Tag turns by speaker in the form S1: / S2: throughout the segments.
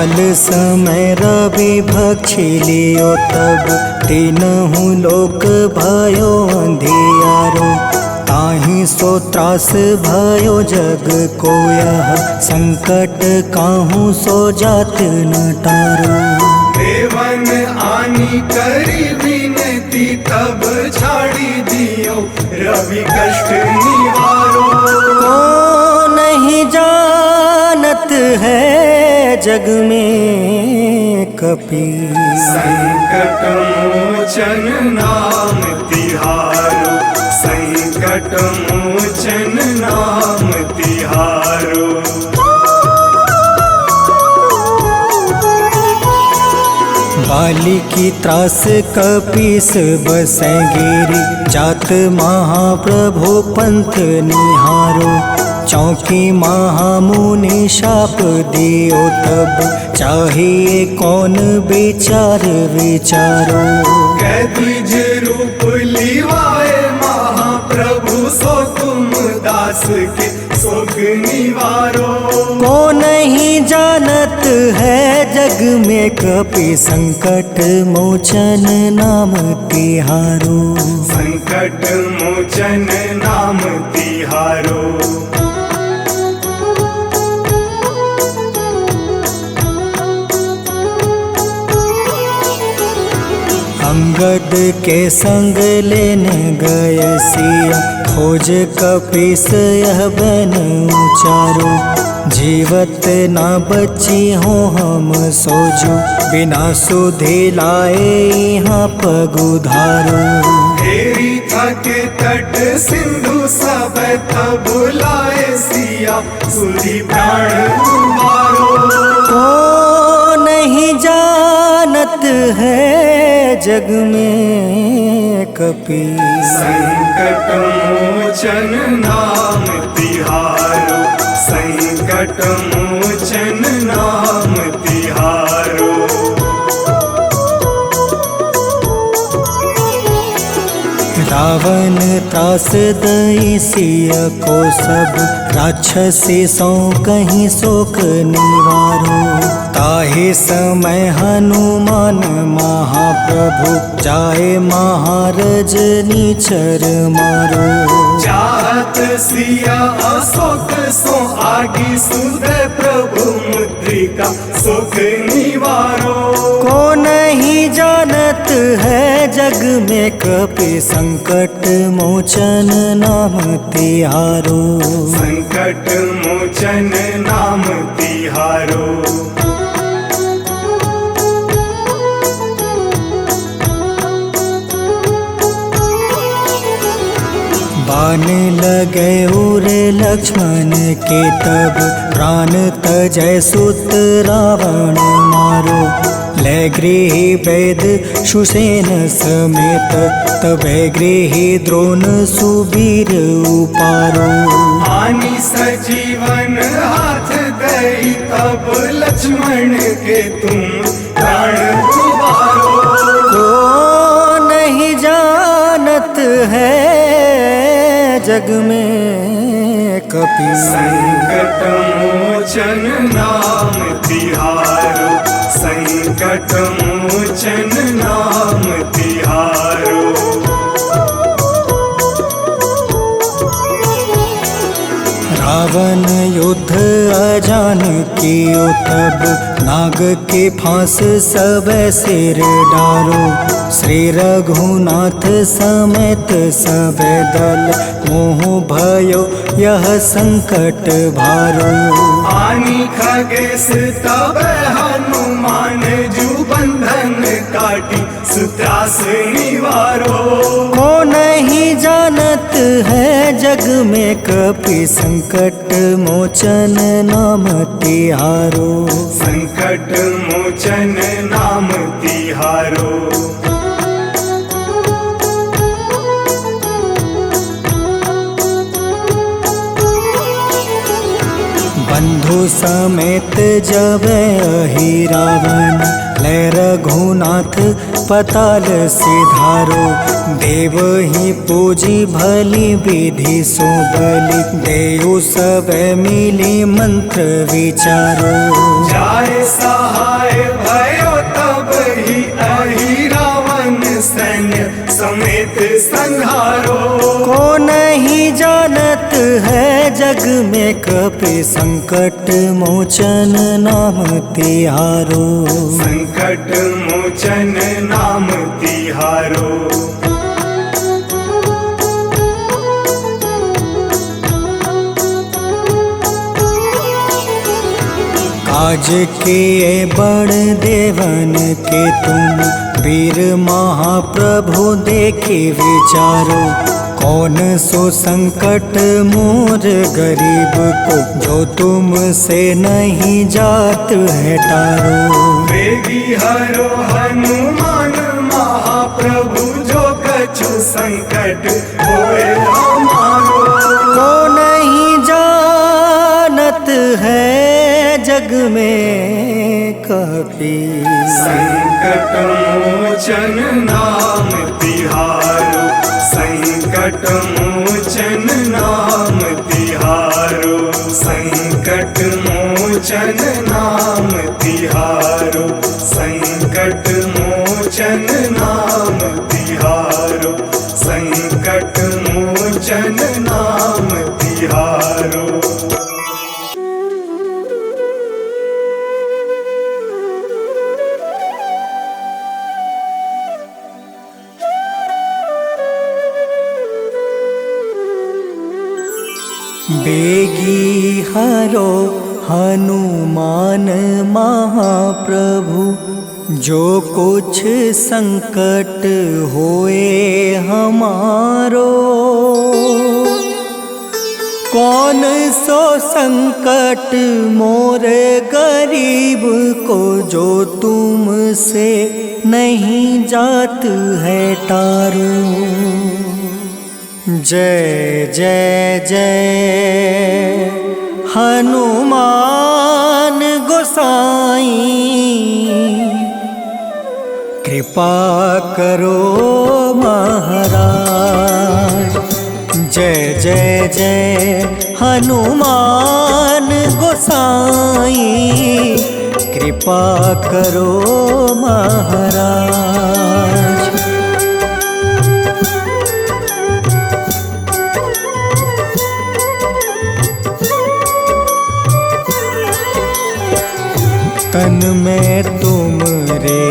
S1: काल समय रवि भक्षी लियो तब तीनहु लोक भयो अंधियारो। ताहि सो त्रास भयो जग को यह संकट काहू सो जात न टारो।
S2: देवन आनी करी विनती तब छाड़ी दियो रवि कष्ट निवारो।
S1: को नहीं जानत है जग में कपि
S2: संकट मोचन नाम तिहारो। संकट मोचन नाम तिहारो।
S1: बाली की त्रास कपीस बसै गिरी। जात महाप्रभु पंथ निहारो। चौकी महामुनि शाप दियो तब चाहिए कौन विचार विचारो।
S2: कैद्विज रूप लिवाए महाप्रभु सो तुम दास के शोक निवारो।
S1: को नहीं जानत है जग में कपि संकट मोचन नाम तिहारो।
S2: संकट मोचन नाम तिहारो।
S1: अंगद के संग लेने गए सिया। खोज कपीस यह बन उचारो। जीवत ना बची हो हम सोजो। बिना सुधि लाए यहाँ पग उधारो।
S2: फेरी थके तट सिंधु सब तब लाए सिया। सुधि प्राण तुम्हारो।
S1: को नहीं जानत है जग में कपि
S2: संकट मोचन नाम तिहारो। संकट मोचन नाम तिहारो।
S1: रावण त्रास दई सिया को सब। राक्षसी सो कहीं शोक निवारो। ताहि समय हनुमान महाप्रभु जाए महारज नीचर मारो।
S2: चाहत सिया अशोक सो आगी सुदय प्रभु मुद्रिका सुख निवारो।
S1: को नहीं जानत है जग में कपि संकट मोचन नाम तिहारो।
S2: संकट मोचन नाम तिहारो।
S1: बाण लगे उरे लक्ष्मण के तब प्राण तजय सुत रावण मारो। ले गृही वैद सुसेन समेत तबे गृही द्रोण सुबीर उपारो।
S2: आनी सजीवन हाथ दई तब लक्ष्मण के तुम प्राण उबारो।
S1: को नहीं जानत है जग में कपि
S2: संकट मोचन नाम तिहारो। संकट मोचन नाम तिहारो।
S1: रावण युद्ध अजान कियो तब नाग के फांस सब सिर डारो। श्री रघुनाथ समेत सब दल मोह भयो यह संकट भारो।
S2: आनी खगेश तब हनुमान जू बंधन काटी सुत्रास निवारो।
S1: को नहीं जानत है जग में कपि संकट मोचन नाम तिहारो।
S2: संकट मोचन नाम तिहारो।
S1: बंधु समेत जब अहि रावण। ले रघुनाथ पताल सिधारो। देव ही पूजी भली विधि सो बलि, देव सब मिली मंत्र विचारो।
S2: जाय सहाय भयो तब ही अहि रावण सैन्य समेत संहारो।
S1: को नहीं जानत है जग में कपि संकट मोचन नाम तिहारो।
S2: संकट मोचन नाम तिहारो।
S1: काज किए बड़ देवन के तुम, वीर महाप्रभु देखे विचारो। कौन सो संकट मोर गरीब को, जो तुमसे नहीं जात है टारो।
S2: वेगी हरो हनुमान महाप्रभु, जो कछु संकट होए हमारो।
S1: को नहीं जानत है जग में कपि,
S2: संकट मोचन नाम तिहारो। संकट मोचन नाम तिहारो। संकट मोचन नाम तिहारो। संकट मोचन नाम तिहारो। संकट मोचन नाम तिहारो।
S1: बेगी हरो हनुमान महाप्रभु, जो कुछ संकट होए हमारो। कौन सो संकट मोर गरीब को, जो तुमसे नहीं जात है टारो। जय जय जय हनुमान गोसाई, कृपा करो महाराज। जय जय जय हनुमान गोसाई, कृपा करो महाराज। तन में तुम रे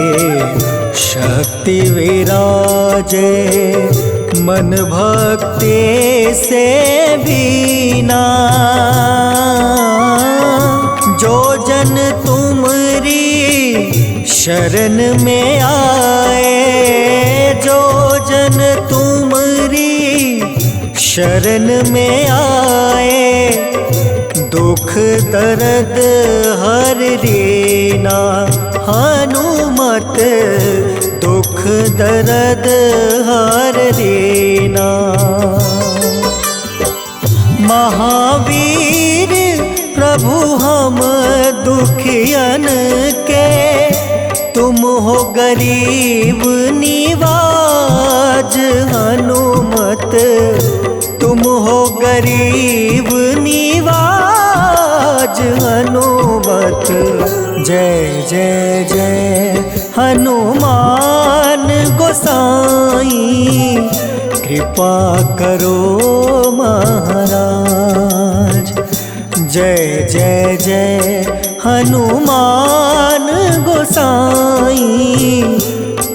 S1: शक्ति विराजे, मन भक्ति से बीना। जो जन तुमरी शरण में आए, जो जन तुमरी शरण में आए, दुख दर्द हर रीना। हनुमत दुख दर्द हर रीना। महावीर प्रभु हम दुखियन के, तुम हो गरीब निवाज। हनुमत तुम हो गरीब निवाज। हनुमत जय जय जय हनुमान गोसाई, कृपा करो महाराज। जय जय जय हनुमान गोसाई,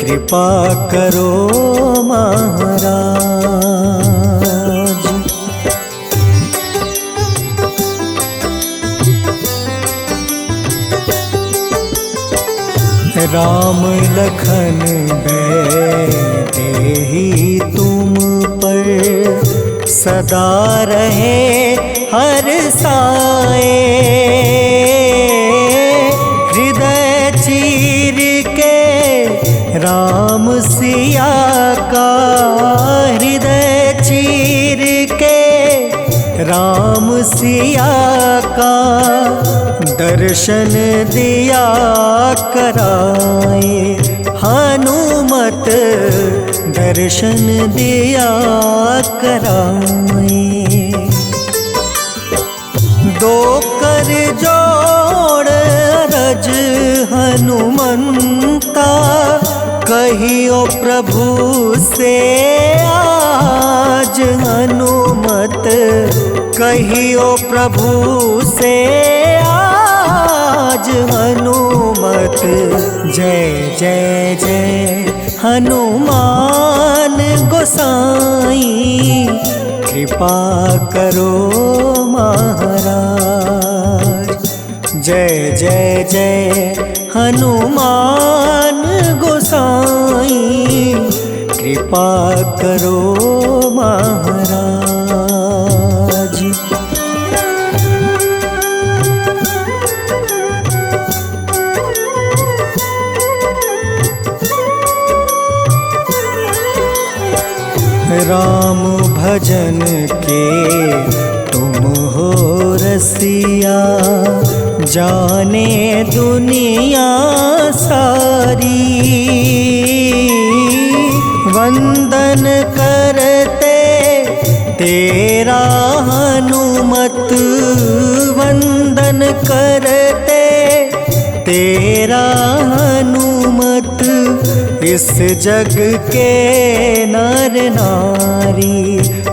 S1: कृपा करो महाराज। राम लखन देहि तुम पर, सदा रहे हर साए। हृदय चीर के राम सिया का, हृदय चीर के राम सिया का, दर्शन दिया कराए। हनुमत दर्शन दिया कराए। दो कर जोड़ अरज हनुमंता, कहियो प्रभु से आज हनुमत, कहियो प्रभु से आज हनुमत। जय जय जय हनुमान गोसाई, कृपा करो महाराज। जय जय जय हनुमान गोसाई, कृपा करो महाराज। राम भजन के तुम हो रसिया, जाने दुनिया सारी। वंदन करते तेरा हनुमत, वंदन करते तेरा हनुमत। इस जग के नर नारी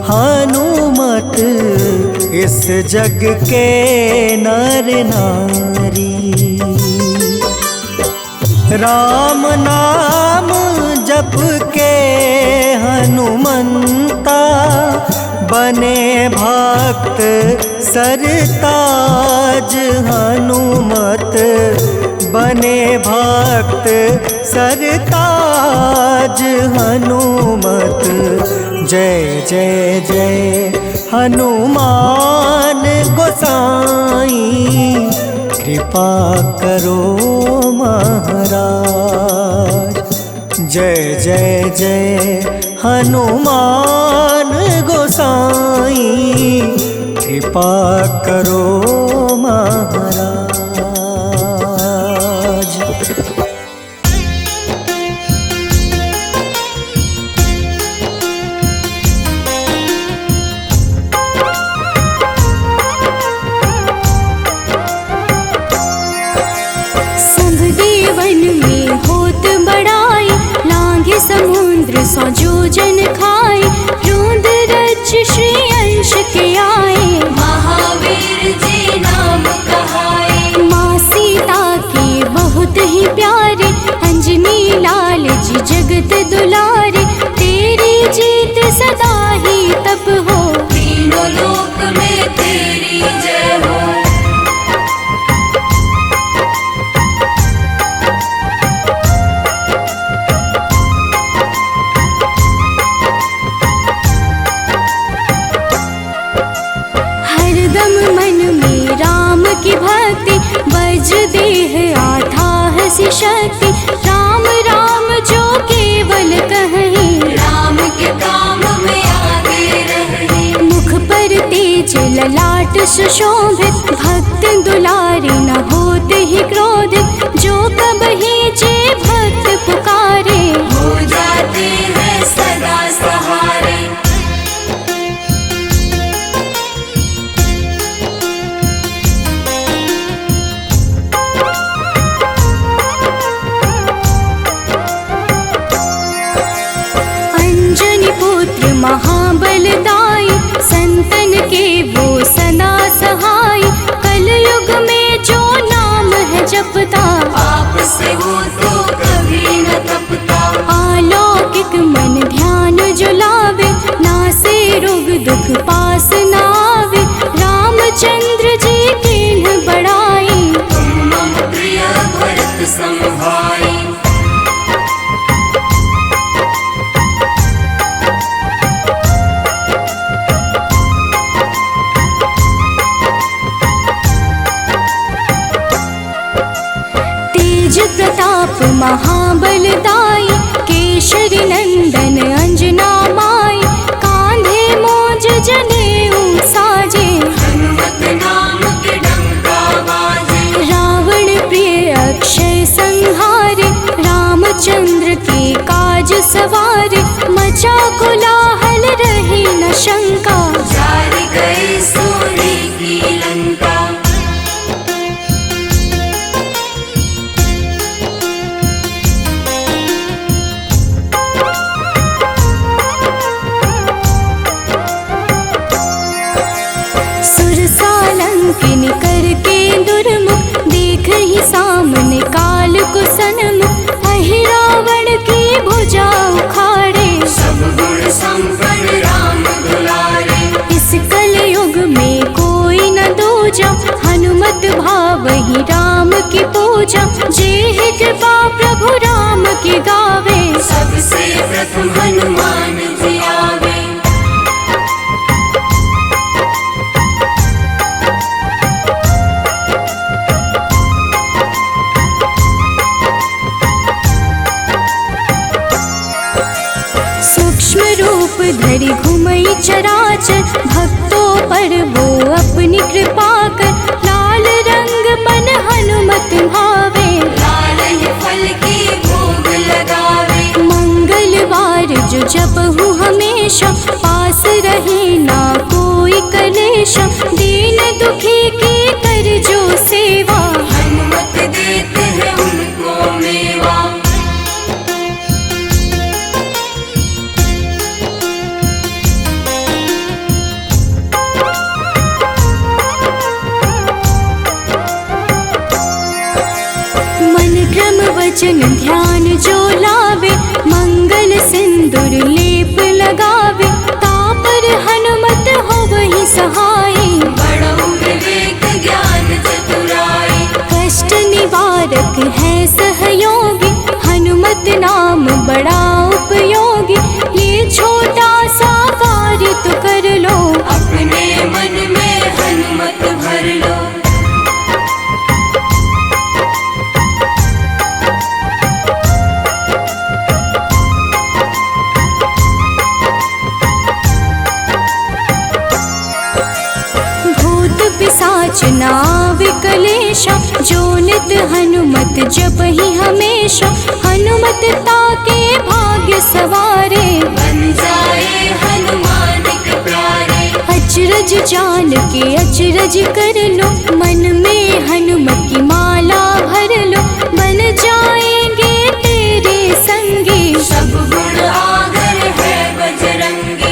S1: हनुमत, इस जग के नर नारी। राम नाम जप के हनुमंता, बने भक्त सरताज हनुमत, बने भक्त सरताज हनुमत। जय जय जय हनुमान गोसाई, कृपा करो महाराज। जय जय जय हनुमान गोसाई, कृपा करो महाराज।
S3: समुद्र सौ जोजन खाए, रोंद रच श्री अंश के आए। महावीर जी नाम कहाए, माँ सीता के बहुत ही प्यारे, अंजनी लाल जी जगत दुलारे। तेरी जीत सदा ही तप हो, तीनों लोक में तेरी जय हो। की भक्ति बज देह आधाह सी शक्ति, राम राम जो केवल कहीं, राम के काम में आगे रहे। मुख पर तेज ललाट सुशोभित, भक्त दुलारी न होते ही क्रोधित। जो कबहि जे भक्त पुकारे, हो जाते हैं सदा सहारे। महाबलदाई, संतन के वो सदा सहाय। कलयुग में जो नाम है जपता, पाप से वो तो कभी न तपता। अलौकिक मन ध्यान जो लावे, नासे रोग दुख पास न आवे। रामचंद्र जी के न बड़ाई, तुम मम प्रिय भरत समभाई। किन करके दुर्मुख, देख ही सामने काल को सन्मुख, अहि रावण की भुजा उखाड़े,
S4: सब गुण संपन्न राम दुलारे।
S3: इस कलयुग में कोई न दूजा, हनुमत भावहि राम की पूजा, जेहि कृपा प्रभु राम की गावे,
S4: सबसे प्रथम हनुमान जी आवे।
S3: सूक्ष्म रूप धरि घुमई चराचर, भक्तों पर वो अपनी कृपा कर, लाल रंग मन हनुमत भावे,
S4: लाल ही फल की भोग लगावे।
S3: मंगलवार जो जपहु हमेशा, पास रहे ना कोई कलेशा, दीन दुखी की कर जो सेवा,
S4: हनुमत देते हैं उनको मेवा।
S3: मन क्रम वचन ध्यान जो लावे, मंगल सिंदूर लेप लगावे, तापर हनुमत होवहि सहाय,
S4: बड़ो विवेक ज्ञान चतुराई।
S3: कष्ट निवारक है सहयोगी, हनुमत नाम बड़ा उपयोगी, ये छोटा सा कार्य तो कर लो,
S4: अपने मन में हनुमत भर लो।
S3: भूत पिशाच नाव कलेशा, जो नित हनुमत जपहि हमेशा, हनुमत ताके भाग्य सवारे,
S4: बन जाए हनुमान के प्यारे।
S3: अचरज जान के अचरज कर लो, मन में हनुमत की माला भर लो, बन जाएंगे तेरे संगी,
S4: सब गुण आगर है बजरंगी।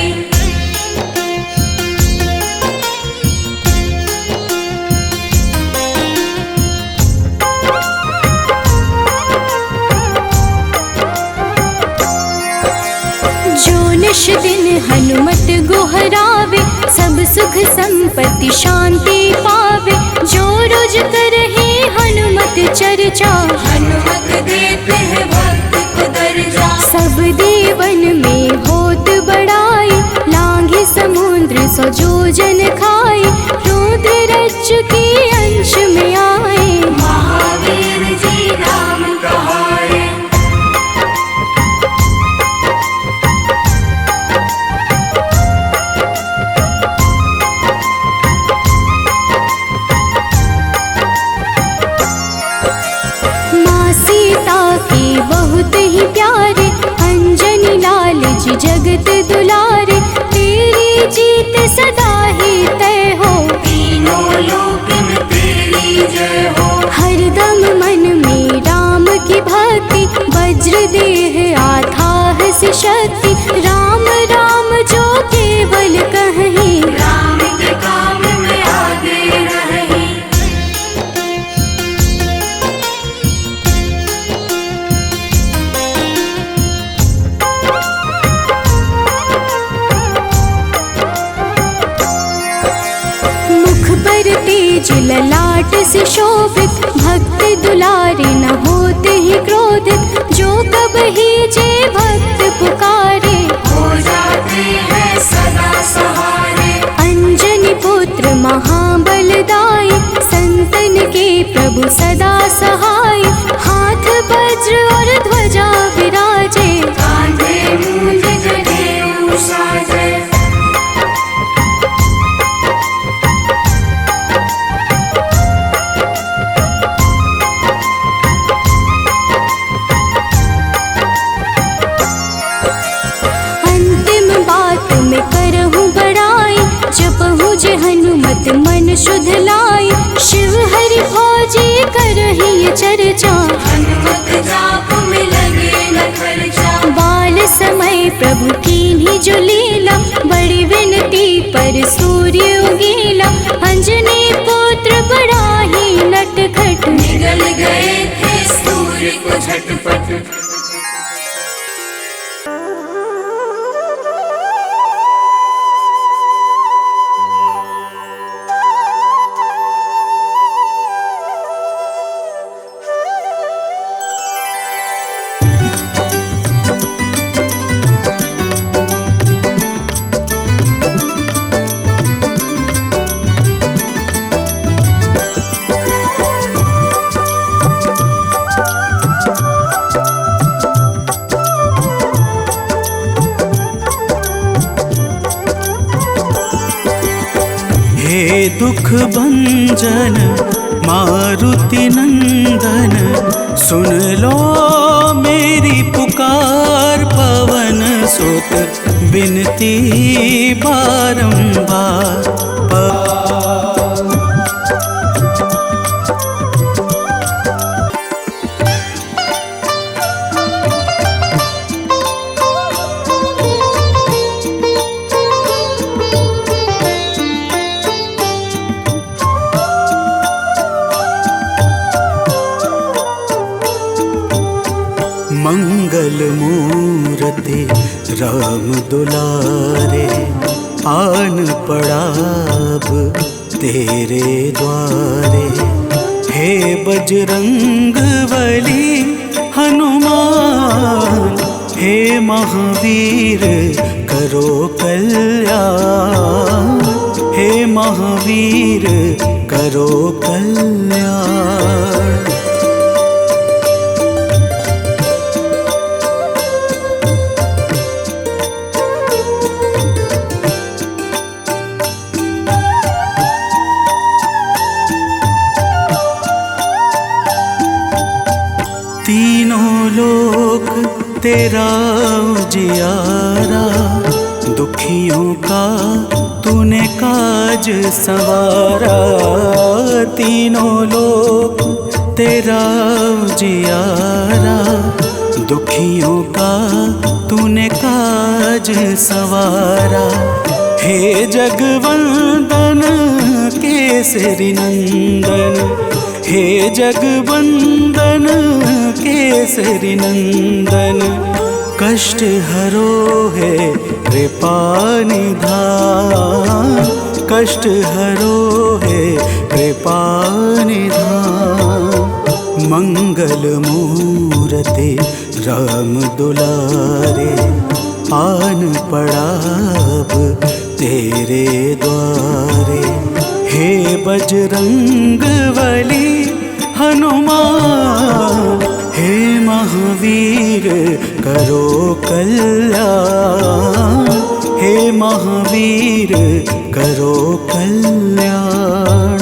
S3: जो निश दिन हनुमत गोहरावे, सब सुख संपत्ति शांति पावे, जो रोज करहे हनुमत चर्चा,
S4: हनुमत देते हैं भक्त को दर्जा।
S3: सब देवन में होत बड़ाई, लांघे समुद्र सो जो जन खाए, रुद्र रज के अंश में आए,
S4: महावीर जी नाम कहाए।
S3: माँ सीता के बहुत ही प्यारे, अंजनी लाल जी जगत दुलारे, तेरी जीत सदा ही तय हो,
S4: तीनों लोक में तेरी जय हो।
S3: हरदम मन में राम की भक्ति, वज्र देह आधार से शक्ति, राम राम जो केवल कहीं,
S4: राम के काम में आगे रहे।
S3: मुख पर तेज ललाट से शोभित, भक्त दुलारे न होते ही क्रोधित, जो कब ही जे भक्त पुकारे,
S4: हो जाते हैं सदा सहारे।
S3: अंजनी पुत्र महाबलदाई, संतन के प्रभु सदा सहाय, हाथ वज्र और ध्वजा विराजे,
S4: कांधे मूंज जनेऊ साजे।
S3: अंतिम बात में करहूँ बड़ाई, जपहु जे हनुमत मन शुद्ध लाई, शिव हरि भोजे करहि ये चर्चा,
S4: हनुमत जाप में लगे न खर्चा।
S3: बाल समय प्रभु कीन्ही जो लीला, बड़ी विनती पर सूर्य उगेला, अंजनी पुत्र
S4: गए थे सूर्य को झटपट।
S1: हे दुख भंजन मारुति नंदन, सुन लो मेरी पुकार। पवन सुत बिनती बारंबार। मंगल मूर्ति राम दुलारे, आन पड़ा अब तेरे द्वारे। हे बजरंग बली हनुमान, हे महावीर करो कल्याण। हे महावीर करो कल्याण। तीनों लोक तेरा उजियारा, दुखियों का तूने काज संवारा। तीनों लोक तेरा उजियारा, दुखियों का तूने काज संवारा। हे जगवंदन केसरी नंदन, हे जगवंदन केसरी नंदन। कष्ट हरो है कृपा निधान, कष्ट हरो है कृपा निधान। मंगल मूर्ति राम दुलारे, आन पड़ा अब तेरे द्वारे। हे बजरंग बली हनुमान, हे महावीर करो कल्याण। हे महावीर करो कल्याण।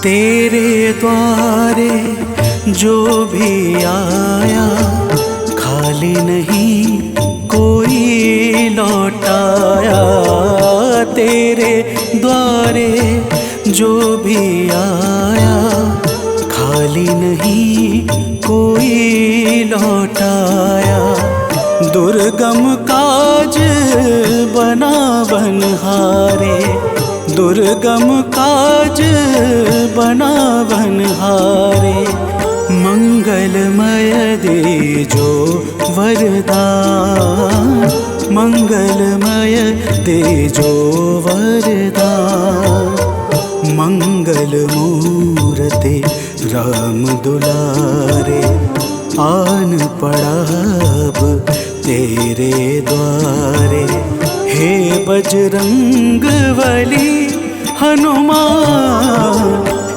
S1: तेरे द्वारे जो भी आया, खाली नहीं कोई लौटाया। तेरे द्वारे जो भी आया, खाली नहीं कोई लौटाया। दुर्गम काज बना बनहारे, दुर्गम काज बना बनहारे। मंगलमय दे जो वरदान, मंगलमय दे जो वरदान। मंगल मूर्ति राम दुलारे, आन पड़ा अब तेरे द्वारे। हे बजरंग बली हनुमान,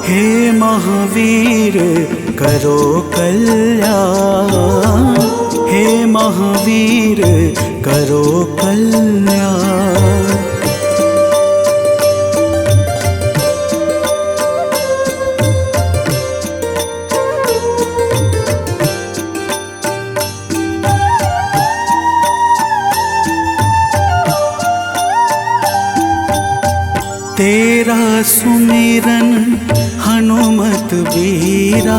S1: हे महावीर करो कल्याण। हे महावीर करो कल्याण। तेरा सुमिरन हनुमत बीरा,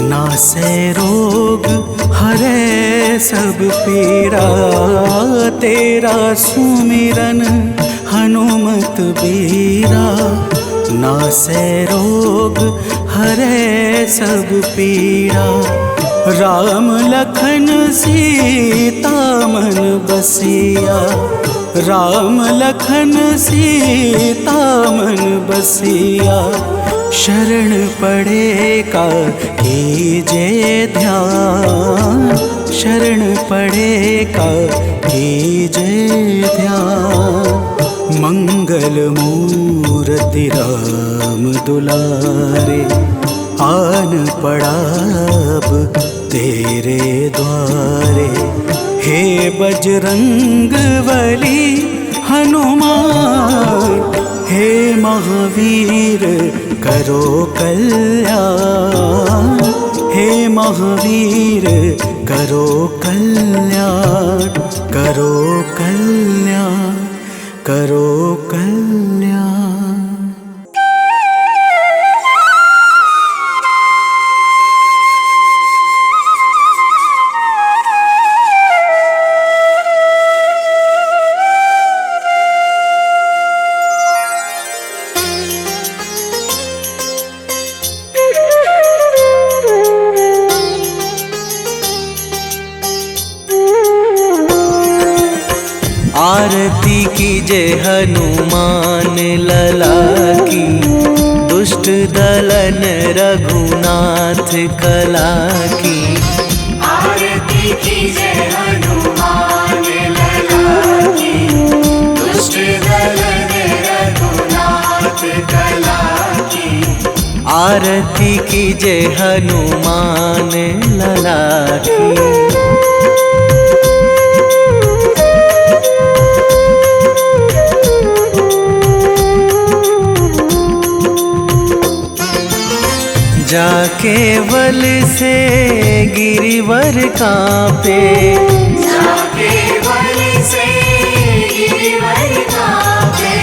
S1: नासै रोग हरे सब पीरा। तेरा सुमिरन हनुमत बीरा, नासै रोग हरे सब पीरा। राम लखन सीता मन बसिया, राम लखन सीता मन बसिया। शरण पड़े का कीजे ध्यान, शरण पड़े का कीजे ध्यान। मंगल मूर्ति राम दुलारे, आन पड़ा अब तेरे द्वारे। हे बजरंग बली हनुमान, हे महावीर करो कल्याण। हे महावीर करो कल्याण, करो कल्याण, करो कल्याण।
S5: आरती कीजे हनुमान लला की, दुष्ट दलन रघुनाथ कला की।
S4: आरती कीजे हनुमान लला की, दुष्ट दलन रघुनाथ कला की।
S5: आरती कीजे हनुमान लला की। जाके बल से गिरिवर कांपे,
S4: जाके बल से गिरिवर कांपे।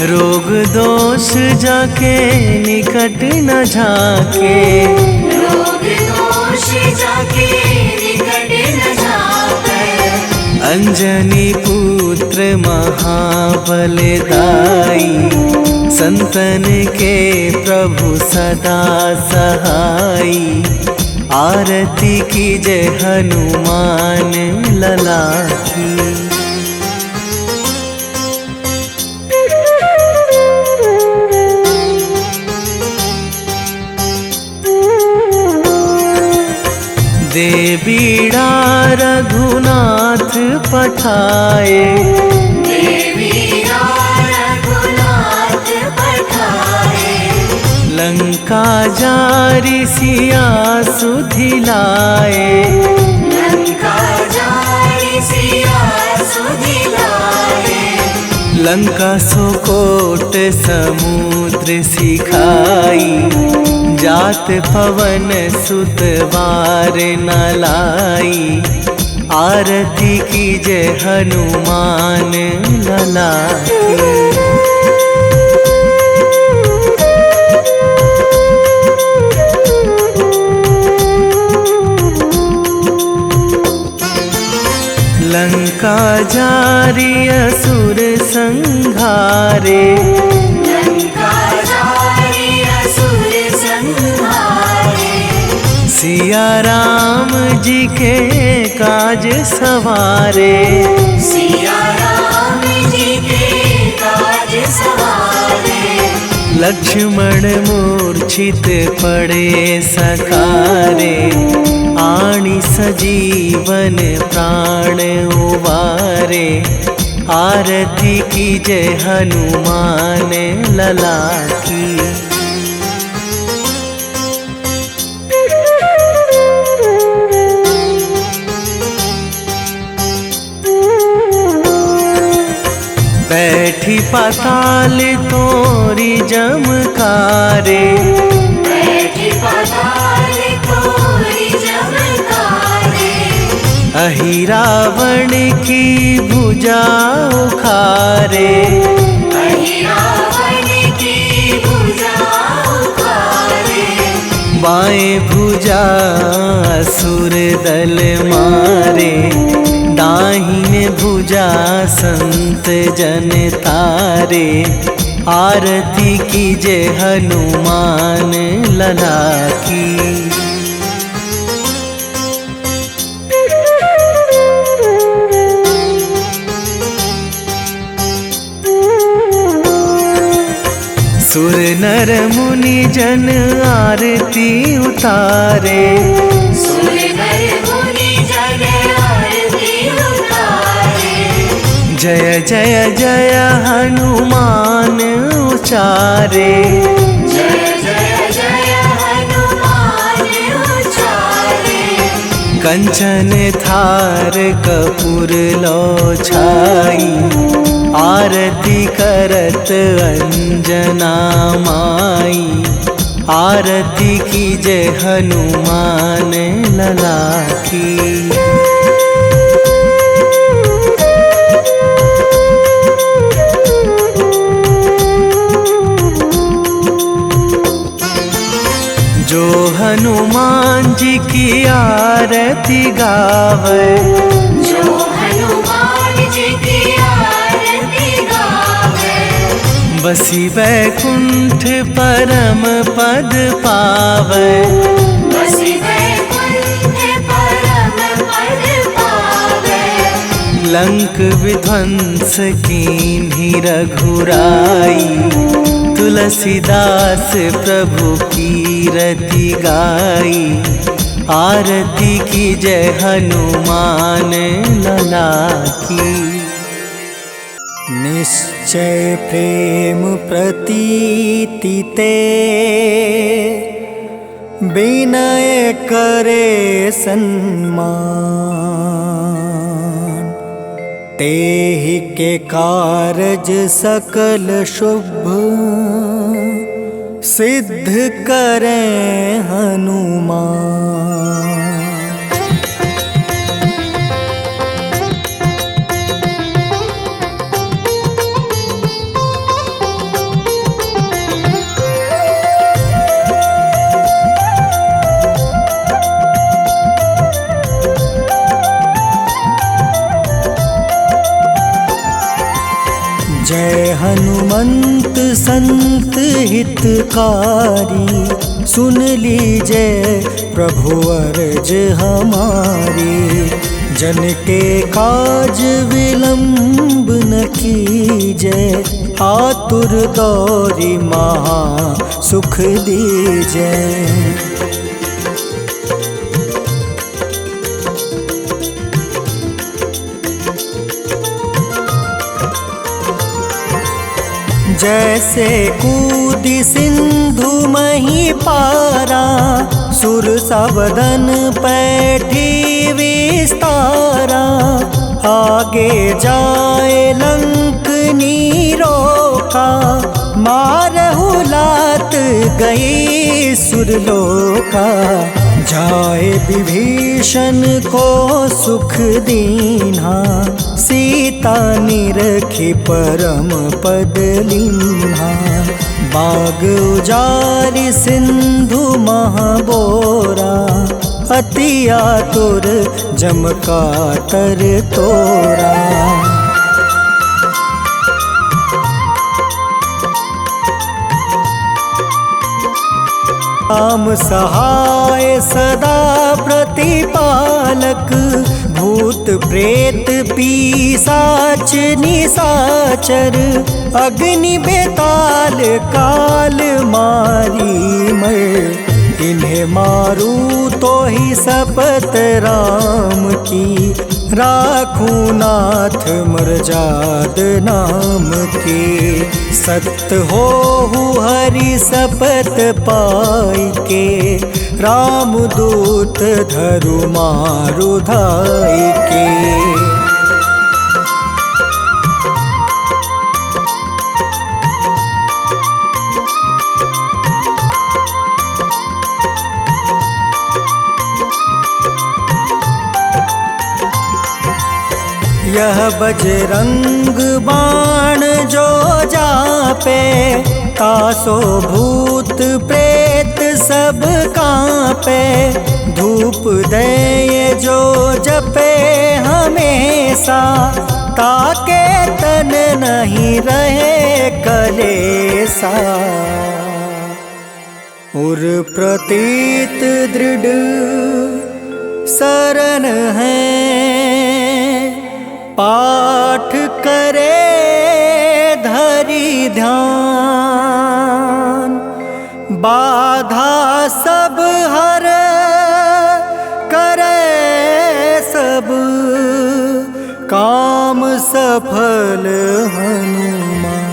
S5: रोग दोष जाके निकट न झाके,
S4: रोग दोष जाके निकट न झाके।
S5: अंजनी पुत्र महाबलदाई, संतन के प्रभु सदा सहाई। आरती कीजे हनुमान लला की। देवीड़ा रघुनाथ पठाए,
S4: देवीड़ा रघुनाथ पठाए।
S5: लंका जारी सिया सुधिलाए,
S4: लंका जारी सिया सुधिलाए।
S5: लंका सुकोट समुद्र सिखाई, जात पवन सुत वार न लाई। आरती कीजे हनुमान लला की। लंका जारी असुर संहारे,
S4: लंका जारी असुर संहारे।
S5: सिया राम जी के काज सवारे,
S4: सिया राम जी के काज सवारे।
S5: लक्ष्मण मूर्छित पड़े सकारे, आणी सजीवन प्राण उबारे। आरती कीजे हनुमान लला की। बैठी पाताल तोरी जमकारे,
S4: बैठी पाताल तोरी जमकारे।
S5: अहि रावण की भुजा उखारे,
S4: अहि रावण
S5: बाएं भुजा असुर दल मारे, दाहिने भुजा संत जन तारे। आरती कीजे हनुमान लला की। सुर नर मुनि जन आरती उतारे,
S4: सुर नर मुनि जन आरती उतारे।
S5: जय जय जय हनुमान उचारे,
S4: जय जय जय हनुमान उचारे।
S5: कंचन थार कपूर लो छाई, आरती करत अंजना माई। आरती कीजे हनुमान लला की। जो हनुमान जी की आरती गावे,
S4: जो हनुमान जी की आरती गावे।
S5: बसी वैकुंठ परम पद पावे,
S4: बसी वैकुंठ परम पद पावे।
S5: लंक विध्वंस कीन्ही रघुराई, तुलसीदास प्रभु कीरति गाई। आरती कीजे हनुमान लला की।
S1: निश्चय प्रेम प्रतीति ते, विनय करे सन्मान। तेहि के कारज सकल शुभ, सिद्ध करें हनुमान। जय हनुमंत संत हितकारी, सुन लीजिए प्रभु अर्ज हमारी। जन के काज विलंब न कीजिए, आतुर दौरी महा सुख दीजिए। जैसे कूदी सिंधु मही पारा, सुर सावदन पैठी विस्तारा। आगे जाए लंक नीरोका, मारहु लात गई सुरलोका। जाए विभीषण को सुख दीन्हा, सीता निरखी परम पद लीन्हा। बाग उजारि सिंधु महाबोरा, अति आतुर जम कातर तोरा। राम सहाय सदा प्रतिपालक, भूत प्रेत पिशाच निशाचर। अग्नि बेताल काल मारी मर, इन्हें मारू तो ही शपथ राम की। राखूं नाथ मर्याद नाम की। सत्य हो हरि शपथ पाई के, राम दूत धरु मारु धाई के। यह बजरंग बाण जो जापे, तासो भूत प्रेत सब कांपे। धूप दे जो जपे हमेशा, ताके तन नहीं रहे कलेसा। उर प्रतीत दृढ़ शरण है, पाठ करे धरि ध्यान। बाधा सब हर करे सब, काम सफल हनुमान।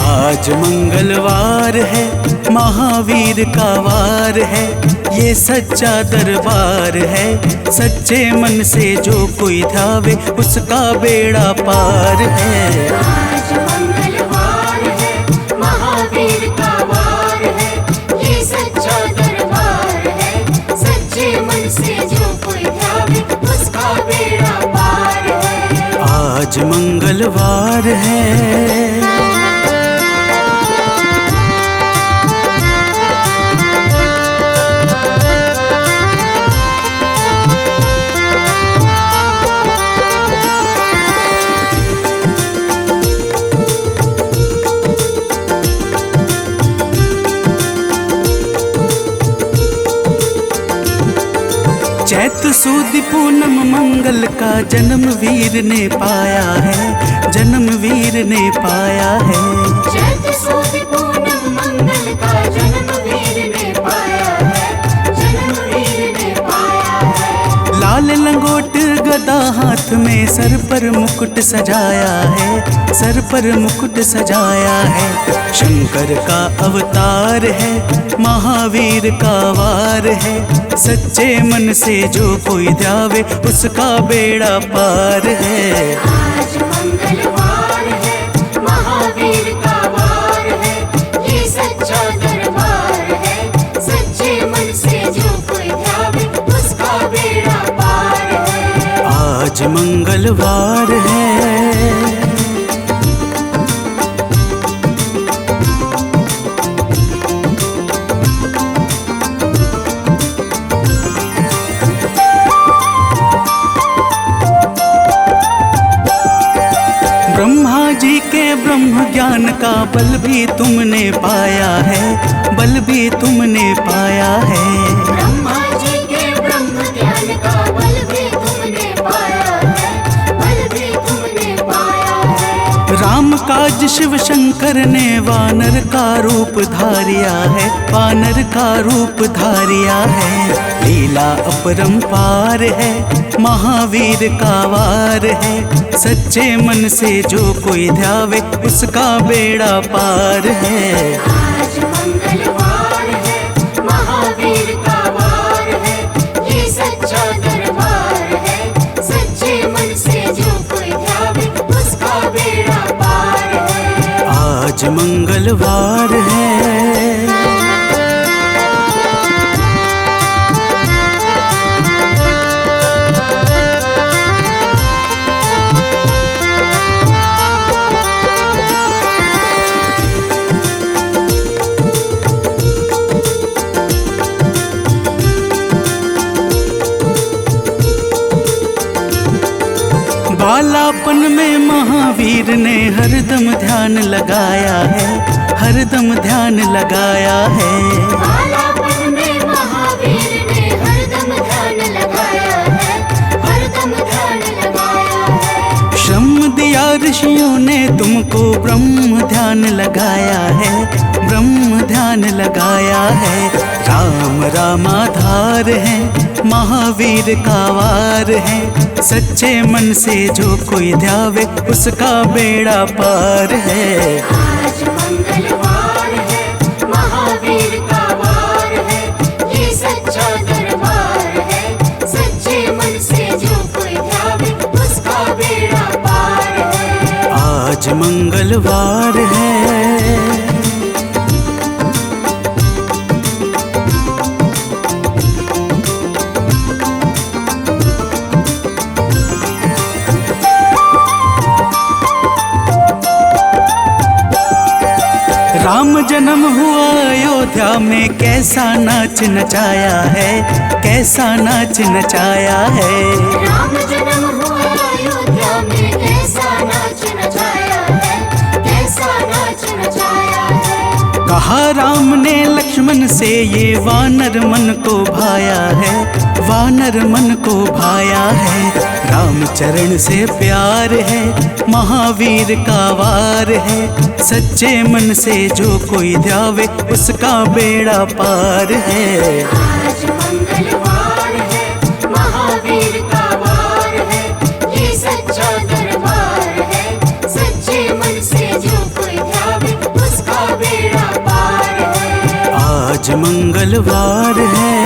S5: आज मंगलवार है, महावीर का वार है। ये सच्चा दरबार है, सच्चे मन से जो कोई ध्यावे उसका बेड़ा पार है।
S4: आज मंगलवार है, महावीर का वार है। ये सच्चा दरबार है, सच्चे मन से जो कोई ध्यावे उसका बेड़ा पार है।
S5: आज मंगलवार है। चैत सुद पूनम मंगल का जन्म वीर ने पाया है, जन्म वीर ने पाया है।
S4: चैत सुद पूनम मंगल का जन्म वीर ने पाया है, जन्म वीर ने पाया है।
S5: लाल लंगोट गदा हाथ में, सर पर मुकुट सजाया है, सर पर मुकुट सजाया है। शंकर का अवतार है, महावीर का वार है। सच्चे मन से जो कोई ध्यावे उसका बेड़ा पार है।
S4: आज मंगलवार है, महावीर का वार है। ये सच्चा दरबार है, सच्चे मन से जो कोई ध्यावे उसका बेड़ा पार है।
S5: आज मंगलवार है। ब्रह्मा जी के ब्रह्म ज्ञान का बल भी तुमने पाया है, बल भी तुमने पाया है।
S4: ब्रह्मा जी के ब्रह्म ज्ञान का बल भी तुमने पाया है, बल भी तुमने पाया है।
S5: राम काज शिव शंकर ने वानर का रूप धारिया है, वानर का रूप धारिया है। लीला अपरंपार है, महावीर का वार है। सच्चे मन से जो कोई ध्यावे उसका बेड़ा पार है।
S4: आज मंगलवार है, महावीर का वार है। ये सच्चा दरबार है, सच्चे मन से जो कोई ध्यावे उसका बेड़ा पार है।
S5: आज मंगलवार है। बालापन में महावीर ने हरदम ध्यान लगाया है, हरदम ध्यान लगाया है।
S4: बालापन में महावीर ने हरदम ध्यान लगाया है, हरदम ध्यान लगाया है।
S5: श्रम दिया ऋषियों ने तुमको, ब्रह्म ध्यान लगाया है, ब्रह्म ध्यान लगाया है। राम रामाधार है, महावीर का वार है। सच्चे मन से जो कोई ध्यावे उसका बेड़ा पार है।
S4: आज मंगलवार है, महावीर का वार है। ये सच्चा दरबार है, सच्चे मन जो कोई ध्यावे उसका बेड़ा पार है।
S5: आज मंगलवार है। राम जन्म हुआ अयोध्या में, कैसा नाच नचाया है, कैसा नाच नचाया है।
S4: राम जन्म हुआ अयोध्या में, कैसा नाच नचाया है, कैसा नाच नचाया है।
S5: कहा राम ने लक्ष्मण से, ये वानर मन को भाया है, वानर मन को भाया है। राम चरण से प्यार है, महावीर का वार है। सच्चे मन से जो कोई ध्यावे उसका बेड़ा पार है।
S4: आज मंगलवार है, महावीर का वार है, ये सच्चा दरबार है। सच्चे मन से जो कोई ध्यावे उसका बेड़ा पार है।
S5: आज मंगलवार है।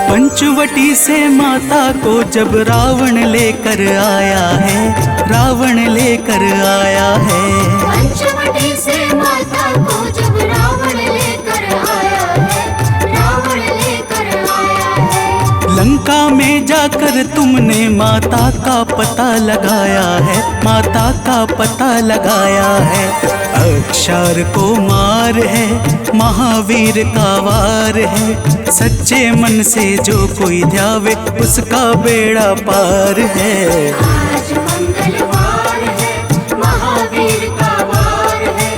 S5: पंचवटी से माता को जब रावण लेकर आया है, रावण लेकर आया है।
S4: पंचवटी से माता को जब रावण लेकर आया है, रावण लेकर आया है।
S5: लंका में जाकर तुमने माता का पता लगाया है, माता का पता लगाया है। अक्षर को मार है, महावीर का वार है। सच्चे मन से जो कोई ध्यावे उसका बेड़ा पार है।
S4: आज मंगलवार है, महावीर का वार है,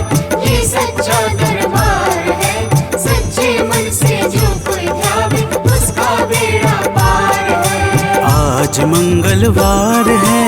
S4: ये सच्चा दरबार है। सच्चे मन से जो कोई ध्यावे उसका बेड़ा पार है।
S5: आज मंगलवार है।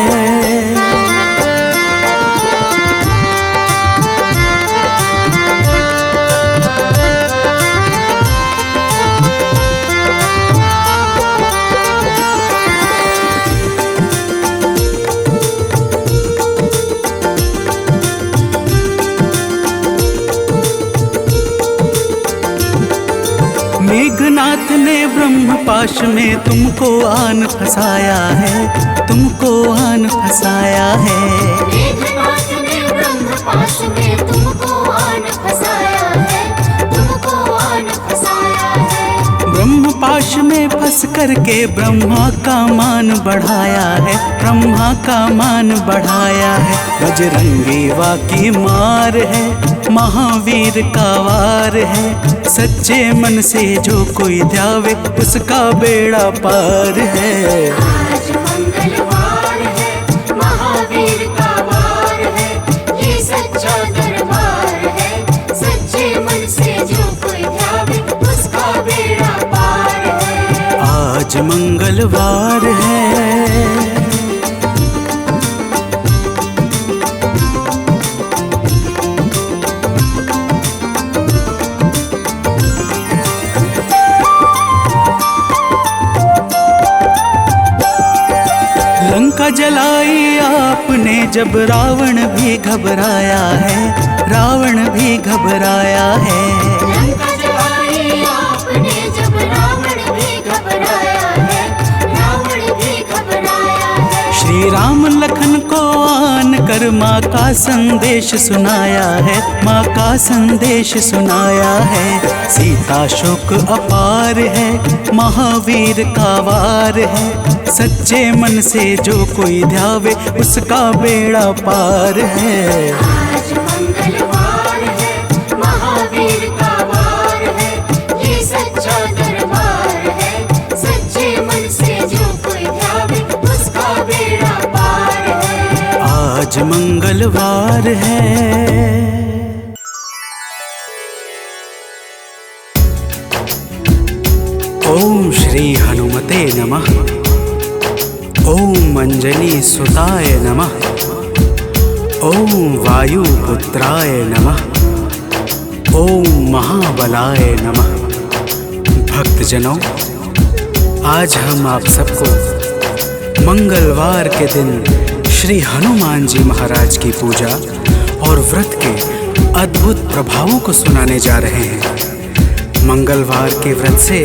S5: मेघनाथ ने ब्रह्मपाश में तुमको आन फंसाया है, तुमको आन फंसाया है।
S4: मेघनाथ ने ब्रह्मपाश में तुमको आन फंसाया है, तुमको आन फंसाया है।
S5: ब्रह्मपाश में फंस करके ब्रह्मा का मान बढ़ाया है, ब्रह्मा का मान बढ़ाया है। बजरंगी वाकी मार है, महावीर का वार है। सच्चे मन से जो कोई ध्यावे उसका बेड़ा पार है।
S4: आज मंगलवार है, महावीर का वार है, ये सच्चा दरबार है। सच्चे मन से जो कोई ध्यावे उसका बेड़ा पार है।
S5: आज मंगलवार है। लंका जलाई आपने जब रावण भी घबराया है, रावण भी घबराया है।
S4: लंका जलाई आपने जब रावण भी घबराया है, रावण भी घबराया है।
S5: श्री राम लखन को आन कर माँ का संदेश सुनाया है, माँ का संदेश सुनाया है। सीता शोक अपार है, महावीर का वार है। सच्चे मन से जो कोई ध्यावे उसका बेड़ा पार है।
S4: आज मंगलवार है, महावीर का वार है, ये सच्चा दरबार है। सच्चे मन से जो कोई ध्यावे उसका बेड़ा पार है।
S5: आज मंगलवार है। ओम श्री हनुमते नमः। ओम अंजनी सुताय नमः। ओम वायुपुत्राय नमः। ओम महाबलाय नमः। भक्तजनों, आज हम आप सबको मंगलवार के दिन श्री हनुमान जी महाराज की पूजा और व्रत के अद्भुत प्रभावों को सुनाने जा रहे हैं। मंगलवार के व्रत से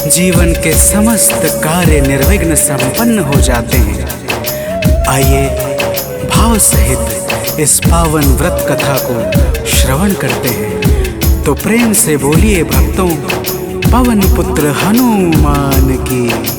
S5: जीवन के समस्त कार्य निर्विघ्न संपन्न हो जाते हैं। आइए भाव सहित इस पावन व्रत कथा को श्रवण करते हैं। तो प्रेम से बोलिए भक्तों, पवन पुत्र हनुमान की।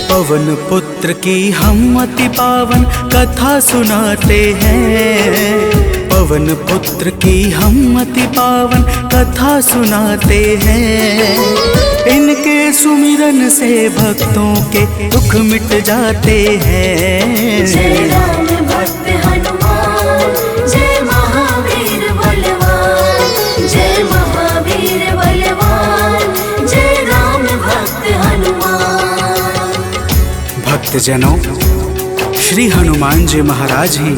S5: पवन पुत्र की हम अति पावन कथा सुनाते हैं। पवन पुत्र की हम अति पावन कथा सुनाते हैं। इनके सुमिरन से भक्तों के दुख मिट जाते हैं।
S4: जय राम भक्त हनुमान, जय महावीर बलवान, जय महावीर बलवान, जय राम भक्त हनुमान।
S5: भक्तजनों, श्री हनुमान जी महाराज ही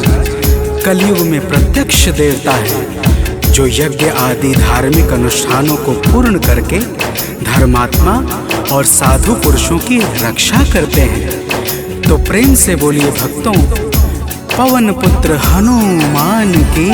S5: कलयुग में प्रत्यक्ष देवता है, जो यज्ञ आदि धार्मिक अनुष्ठानों को पूर्ण करके धर्मात्मा और साधु पुरुषों की रक्षा करते हैं। तो प्रेम से बोलिए भक्तों, पवन पुत्र हनुमान की।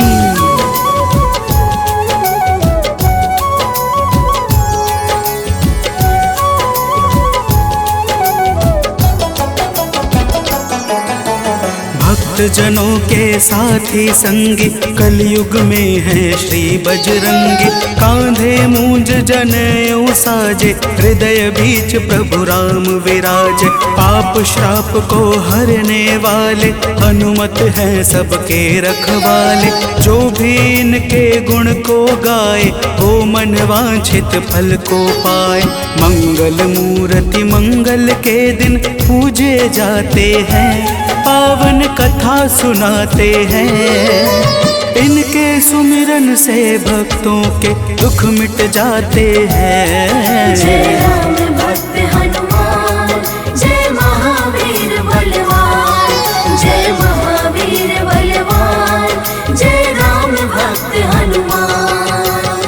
S5: भक्तजनों के साथी संगी कलयुग में है श्री बजरंगी। कांधे मूंज जनेऊ साजे, हृदय बीच प्रभु राम विराजे। पाप श्राप को हरने वाले हनुमत हैं सबके रखवाले। जो भी इनके गुण को गाए, वो मन वांछित फल को पाए। मंगल मूर्ति मंगल के दिन पूजे जाते हैं। पावन कथा सुनाते हैं। इनके सुमिरन से भक्तों के दुख मिट जाते हैं।
S4: जय राम भक्त हनुमान, जय महावीर बलवान, जय महावीर बलवान, जय राम भक्त हनुमान।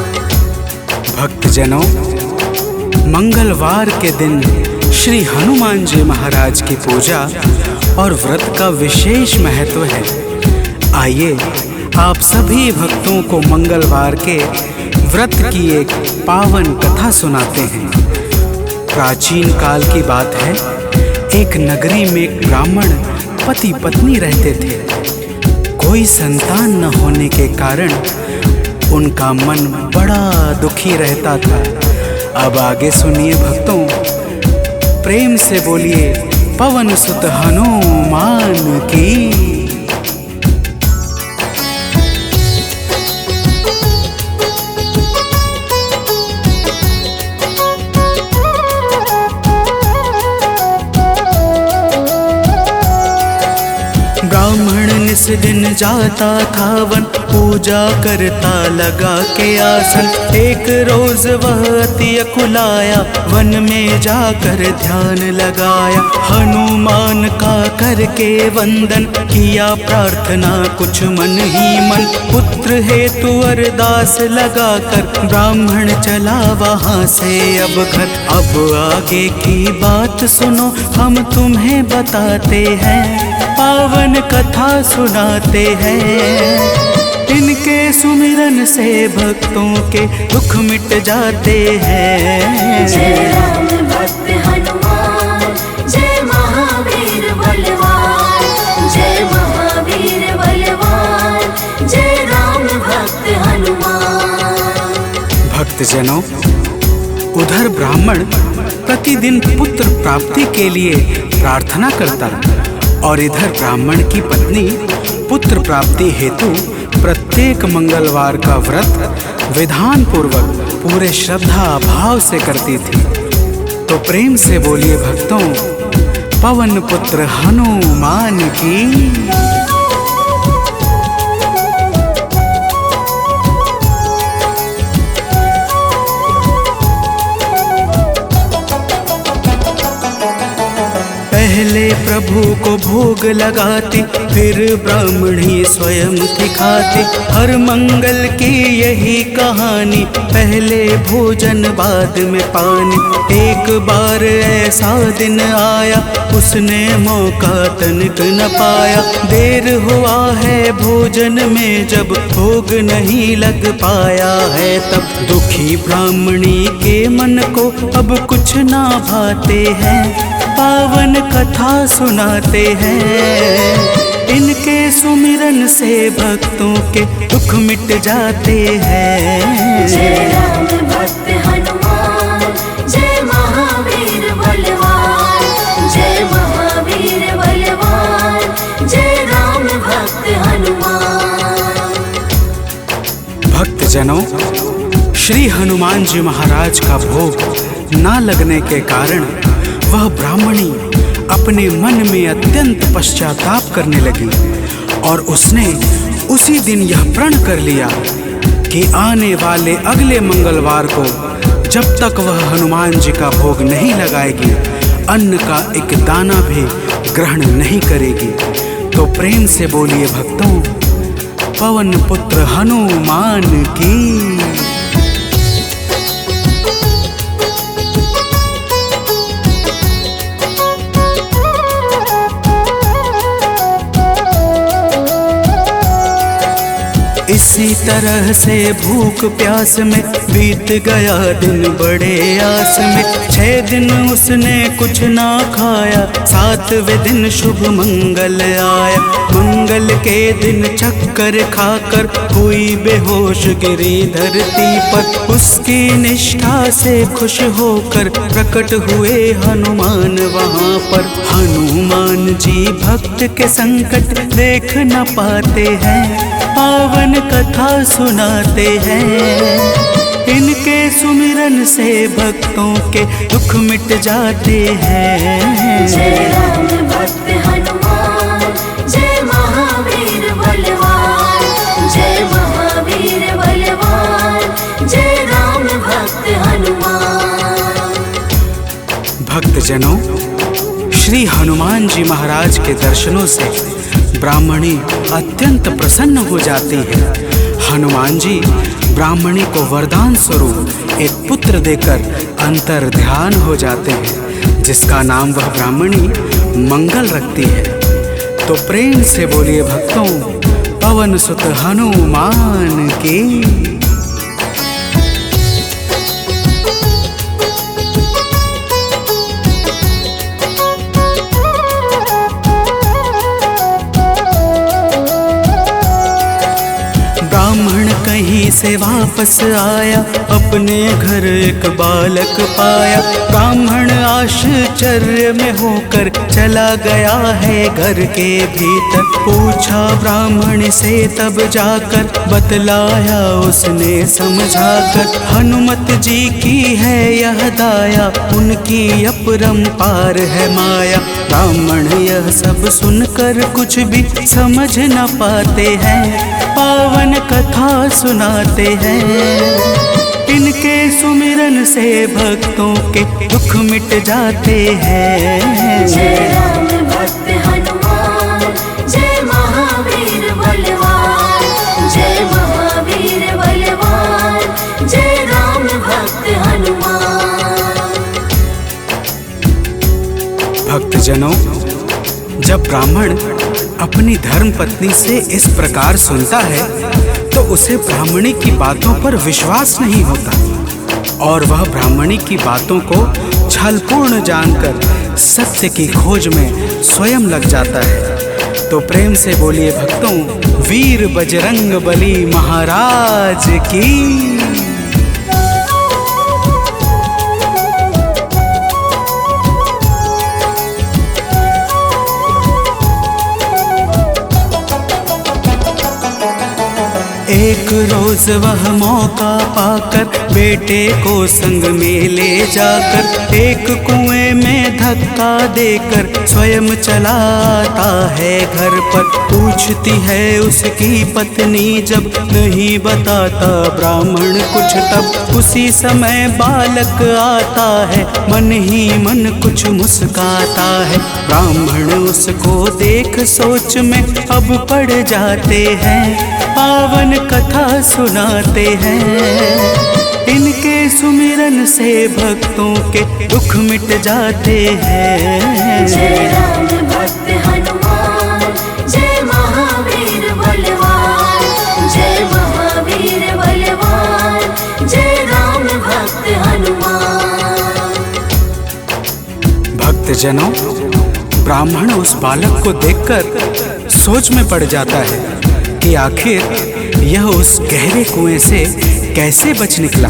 S5: भक्तजनों, मंगलवार के दिन श्री हनुमान जी महाराज की पूजा और व्रत का विशेष महत्व है। आइए आप सभी भक्तों को मंगलवार के व्रत की एक पावन कथा सुनाते हैं। प्राचीन काल की बात है। एक नगरी में एक ब्राह्मण पति पत्नी रहते थे। कोई संतान न होने के कारण उनका मन बड़ा दुखी रहता था। अब आगे सुनिए भक्तों, प्रेम से बोलिए पवन सुत हनुमान की। ब्राह्मण निस दिन जाता था वन, पूजा करता लगा के आसन। एक रोज वह अति अकुलाया, वन में जाकर ध्यान लगाया। हनुमान का करके वंदन किया प्रार्थना कुछ मन ही मन। पुत्र हेतु अरदास लगाकर ब्राह्मण चला वहाँ से अब घर। अब आगे की बात सुनो, हम तुम्हें बताते हैं। पावन कथा सुनाते हैं। इनके सुमिरन से भक्तों के दुख मिट जाते हैं।
S4: जय राम भक्त हनुमान, जय महावीर बलवान, जय महावीर बलवान, जय राम भक्त हनुमान।
S5: भक्तजनों, उधर ब्राह्मण प्रतिदिन पुत्र प्राप्ति के लिए प्रार्थना करता और इधर ब्राह्मण की पत्नी पुत्र प्राप्ति हेतु प्रत्येक मंगलवार का व्रत विधान पूर्वक पूरे श्रद्धा भाव से करती थी। तो प्रेम से बोलिए भक्तों, पवन पुत्र हनुमान की। प्रभु को भोग लगाती, फिर ब्राह्मणी स्वयं थी खाती। हर मंगल की यही कहानी, पहले भोजन बाद में पानी। एक बार ऐसा दिन आया, उसने मौका तनिक न पाया। देर हुआ है भोजन में, जब भोग नहीं लग पाया है तब दुखी ब्राह्मणी के मन को अब कुछ ना भाते हैं। पावन कथा सुनाते हैं, इनके सुमिरन से भक्तों के दुख मिट जाते हैं।
S4: जय राम भक्त हनुमान, जय महावीर बलवान, जय महावीर बलवान, जय राम भक्त हनुमान।
S5: भक्तजनों, श्री हनुमान जी महाराज का भोग ना लगने के कारण वह ब्राह्मणी अपने मन में अत्यंत पश्चाताप करने लगी और उसने उसी दिन यह प्रण कर लिया कि आने वाले अगले मंगलवार को जब तक वह हनुमान जी का भोग नहीं लगाएगी, अन्न का एक दाना भी ग्रहण नहीं करेगी। तो प्रेम से बोलिए भक्तों, पवन पुत्र हनुमान की। इसी तरह से भूख प्यास में बीत गया दिन बड़े आस में। 6 दिन उसने कुछ ना खाया, 7वें दिन शुभ मंगल आया। मंगल के दिन चक्कर खाकर हुई बेहोश गिरी धरती पर। उसकी निष्ठा से खुश होकर प्रकट हुए हनुमान वहाँ पर। हनुमान जी भक्त के संकट देख न पाते हैं, पावन कथा सुनाते हैं। इनके सुमिरन से भक्तों के दुख मिट जाते हैं।
S4: जय राम भक्त हनुमान, जय महावीर बलवान, जय महावीर बलवान, जय राम भक्त हनुमान।
S5: भक्तजनों, श्री हनुमान जी महाराज के दर्शनों से ब्राह्मणी अत्यंत प्रसन्न हो जाती है। हनुमान जी ब्राह्मणी को वरदान स्वरूप एक पुत्र देकर अंतर ध्यान हो जाते हैं, जिसका नाम वह ब्राह्मणी मंगल रखती है। तो प्रेम से बोलिए भक्तों, पवन सुत हनुमान की। ब्राह्मण कहीं से वापस आया, अपने घर एक बालक पाया। ब्राह्मण आश्चर्य में होकर चला गया है घर के भीतर। पूछा ब्राह्मण से तब जाकर, बतलाया उसने समझाकर। हनुमत जी की है यह दाया, उनकी अपरंपार है माया। ब्राह्मण यह सब सुनकर कुछ भी समझ न पाते हैं, पावन कथा सुनाते हैं। इनके सुमिरन से भक्तों के दुख मिट जाते हैं।
S4: जय राम भक्त हनुमान, जय महावीर बलवान, जय महावीर बलवान, जय राम भक्त हनुमान।
S5: भक्तजनों, जब ब्राह्मण अपनी धर्म पत्नी से इस प्रकार सुनता है तो उसे ब्राह्मणी की बातों पर विश्वास नहीं होता और वह ब्राह्मणी की बातों को छलपूर्ण जानकर सत्य की खोज में स्वयं लग जाता है। तो प्रेम से बोलिए भक्तों, वीर बजरंग बली महाराज की। एक रोज वह मौका पाकर बेटे को संग में ले जाकर एक कुएं में धक्का देकर स्वयं चलाता है घर पर। पूछती है उसकी पत्नी जब नहीं बताता ब्राह्मण कुछ, तब उसी समय बालक आता है, मन ही मन कुछ मुस्काता है। ब्राह्मण उसको देख सोच में अब पड़ जाते हैं, पावन कथा सुनाते हैं। इनके सुमिरन से भक्तों के दुख मिट जाते हैं।
S4: जय राम भक्त हनुमान, जय महावीर बलवान, जय महावीर बलवान, जय राम भक्त हनुमान।
S5: भक्तजनों, ब्राह्मण उस बालक को देखकर सोच में पड़ जाता है कि आखिर यह उस गहरे कुएं से कैसे बच निकला।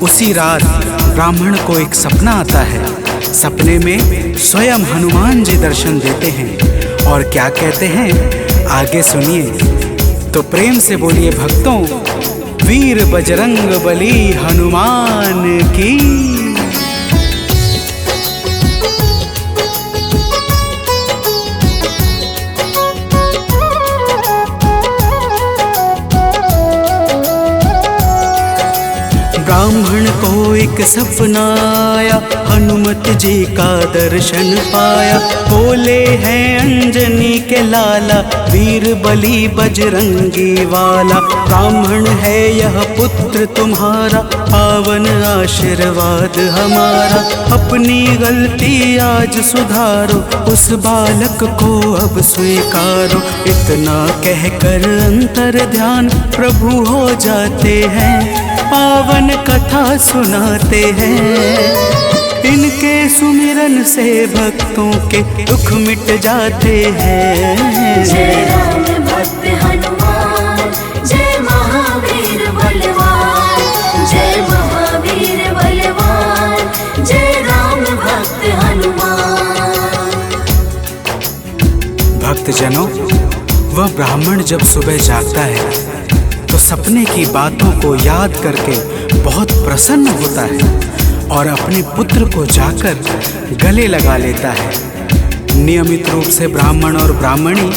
S5: उसी रात ब्राह्मण को एक सपना आता है। सपने में स्वयं हनुमान जी दर्शन देते हैं और क्या कहते हैं आगे सुनिए। तो प्रेम से बोलिए भक्तों, वीर बजरंग बली हनुमान की। ब्राह्मण को एक सपना आया, हनुमत जी का दर्शन पाया। बोले हैं अंजनी के लाला, वीर बली बजरंगी वाला। ब्राह्मण है यह पुत्र तुम्हारा, पावन आशीर्वाद हमारा। अपनी गलती आज सुधारो, उस बालक को अब स्वीकारो। इतना कहकर अंतर ध्यान प्रभु हो जाते हैं, पावन कथा सुनाते हैं। इनके सुमिरन से भक्तों के दुख मिट जाते हैं।
S4: जय राम भक्त हनुमान, जय महावीर बलवान, जय महावीर बलवान, जय राम भक्त हनुमान।
S5: भक्तजनों, वह ब्राह्मण जब सुबह जागता है तो सपने की बातों को याद करके बहुत प्रसन्न होता है और अपने पुत्र को जाकर गले लगा लेता है। नियमित रूप से ब्राह्मण और ब्राह्मणी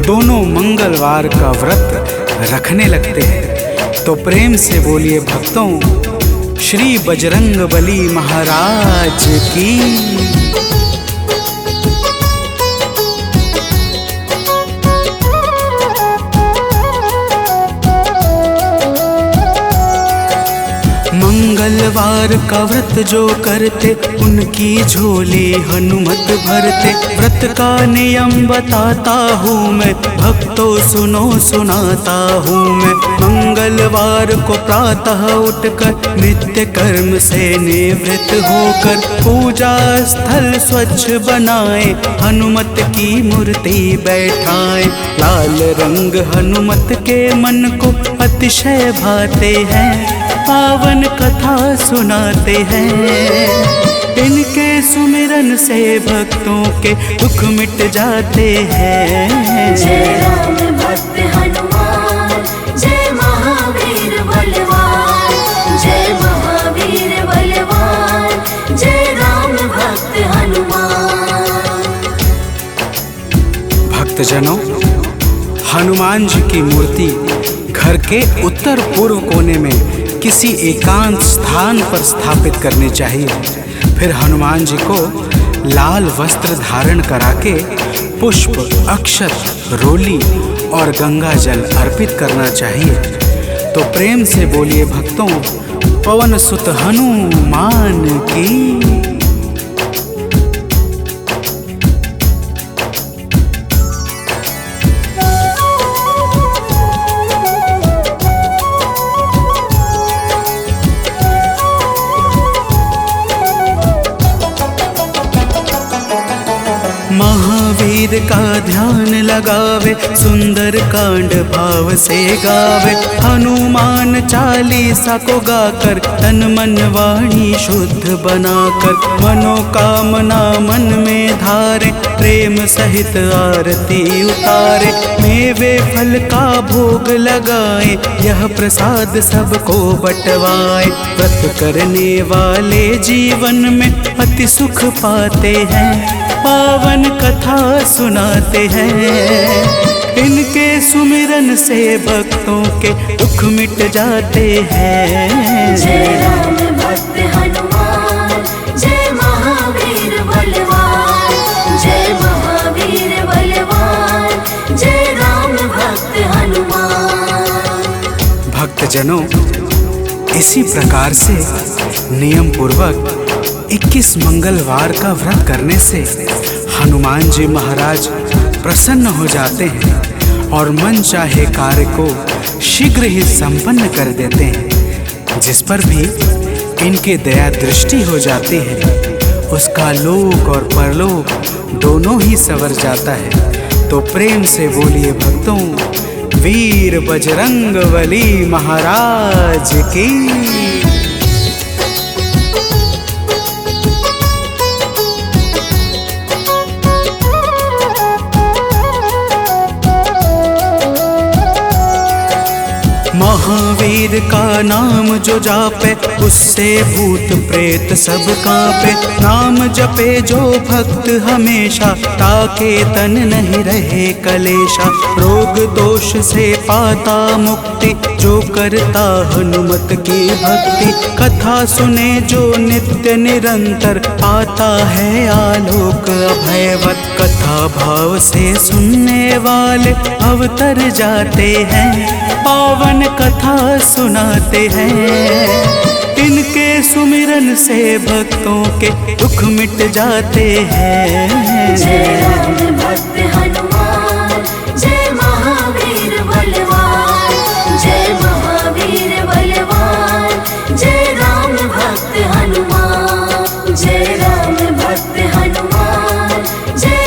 S5: दोनों मंगलवार का व्रत रखने लगते हैं। तो प्रेम से बोलिए भक्तों, श्री बजरंग बली महाराज की। मंगलवार का व्रत जो करते, उनकी झोली हनुमत भरते। व्रत का नियम बताता हूँ मैं, भक्तों सुनो सुनाता हूँ मैं। मंगलवार को प्रातः उठकर नित्य कर्म से निवृत्त होकर पूजा स्थल स्वच्छ बनाए, हनुमत की मूर्ति बैठाए। लाल रंग हनुमत के मन को अतिशय भाते हैं, पावन कथा सुनाते हैं। इनके सुमिरन से भक्तों के दुख मिट जाते हैं।
S4: जय राम भक्त हनुमान, जय महावीर बलवान, जय महावीर बलवान, जय राम भक्त हनुमान।
S5: भक्तजनों, हनुमान जी की मूर्ति घर के उत्तर पूर्व कोने में किसी एकांत स्थान पर स्थापित करनी चाहिए। फिर हनुमान जी को लाल वस्त्र धारण करा के पुष्प, अक्षत, रोली और गंगा जल अर्पित करना चाहिए। तो प्रेम से बोलिए भक्तों, पवन सुत हनुमान की। महावीर का ध्यान लगावे, सुंदर कांड भाव से गावे। हनुमान चालीसा को गाकर तन मन वाणी शुद्ध बनाकर, मनोकामना मन में धारे, प्रेम सहित आरती उतारे। मेवे फल का भोग लगाए, यह प्रसाद सबको बंटवाए। व्रत करने वाले जीवन में अति सुख पाते हैं, पावन कथा सुनाते हैं। इनके सुमिरन से भक्तों के दुख मिट जाते हैं।
S4: जय राम भक्त हनुमान, जय महावीर बलवान, जय महावीर बलवान, जय राम भक्त हनुमान।
S5: भक्तजनों, इसी प्रकार से नियम पूर्वक 21 मंगलवार का व्रत करने से हनुमान जी महाराज प्रसन्न हो जाते हैं और मन चाहे कार्य को शीघ्र ही संपन्न कर देते हैं। जिस पर भी इनकी दया दृष्टि हो जाती है, उसका लोक और परलोक दोनों ही संवर जाता है। तो प्रेम से बोलिए भक्तों, वीर बजरंगबली महाराज की। महावीर का नाम जो जापे, उससे भूत प्रेत सब कांपे। नाम जपे जो भक्त हमेशा, ताके तन नहीं रहे कलेशा। रोग दोष से पाता मुक्ति, जो करता हनुमत की भक्ति। कथा सुने जो नित्य निरंतर, आता है आलोक अभयवत। कथा भाव से सुनने वाले अवतर जाते हैं, पावन कथा सुनाते हैं। इनके सुमिरन से भक्तों के दुख मिट जाते हैं।
S4: जय राम भक्त हनुमान, जय महावीर बलवान, जय महावीर बलवान, जय राम भक्त हनुमान, जय राम भक्त हनुमान, जय